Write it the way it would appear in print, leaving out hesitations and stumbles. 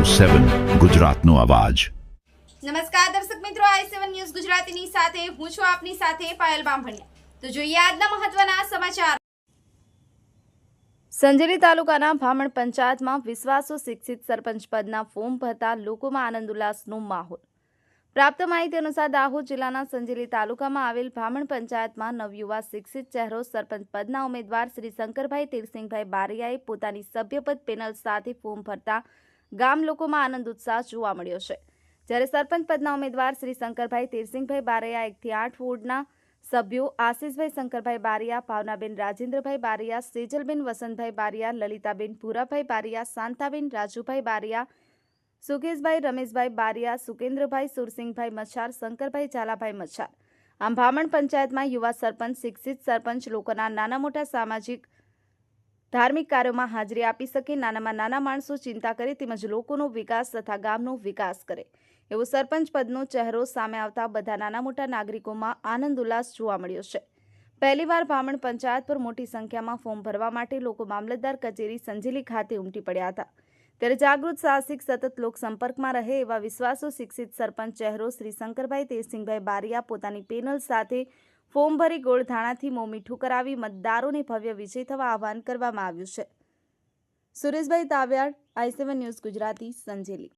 7 ગુજરાતનો અવાજ। નમસ્કાર દર્શક મિત્રો, i7 ન્યૂઝ ગુજરાતીની સાથે હું છું આપની સાથે પાયલ બામભણિયા। તો જોઈએ આજના મહત્વના સમાચાર। સંજેલી તાલુકાના ભામણ પંચાયતમાં વિશ્વાસુ શિક્ષિત સરપંચ પદના ફોર્મ ભરતા લોકોમાં આનંદ ઉલ્લાસનો માહોલ। પ્રાપ્ત માહિતી અનુસાર દાહોદ જિલ્લાના સંજેલી તાલુકામાં આવેલ ભામણ પંચાયતમાં નવયુવા શિક્ષિત ચહેરો સરપંચ પદના ઉમેદવાર શ્રી શંકરભાઈ તીરસિંહભાઈ બારૈયાએ પોતાની સભ્યપદ પેનલ સાથે ફોર્મ ભરતા ગામ લોકોમાં આનંદ ઉત્સાહ જોવા મળ્યો છે। જ્યારે સરપંચ પદના ઉમેદવાર શ્રી શંકરભાઈ તીરસિંહભાઈ બારૈયા 1 થી 8 વોર્ડના સભ્યો આશિષભાઈ શંકરભાઈ બારૈયા, ભાવનાબેન રાજેન્દ્રભાઈ બારૈયા, સેજલબેન વસંતભાઈ બારૈયા, લલિતાબેન ભૂરાભાઈ બારૈયા, શાંતાબેન રાજુભાઈ બારૈયા, સુકેશભાઈ રમેશભાઈ બારૈયા, સુકેન્દ્રભાઈ સુરસિંહભાઈ મચ્છાર, શંકરભાઈ ઝાલાભાઈ મચ્છાર આમ ભામણ પંચાયતમાં યુવા સરપંચ, શિક્ષિત સરપંચ લોકોના નાના મોટા સામાજિક ધાર્મિક કાર્યોમાં હાજરી આપી શકે, નાનામાં નાના માણસો ચિંતા કરે તેમજ લોકોનો વિકાસ તથા ગામનો વિકાસ કરે એવો સરપંચ પદનો ચહેરો સામે આવતા બધા નાના મોટા નાગરિકોમાં આનંદ ઉલ્લાસ જોવા મળ્યો છે। પહેલીવાર ભામણ પંચાયત પર મોટી સંખ્યામાં ફોર્મ ભરવા માટે લોકો મામલતદાર કચેરી સંજેલી ખાતે ઉમટી પડ્યા હતા। ત્યારે જાગૃત, સાહસિક, સતત લોક સંપર્કમાં રહે એવા વિશ્વાસુ શિક્ષિત સરપંચ ચહેરો શ્રી શંકરભાઈ તીરસિંહભાઈ બારૈયા પોતાની પેનલ સાથે ફોર્મ ભરી ગોળધાણાથી મોં મીઠું કરાવી મતદારોને ભવ્ય વિજય થવા આહવાન કરવામાં આવ્યું છે। Sureshbhai Tavyad, i7 news Gujarati, Sanjeli.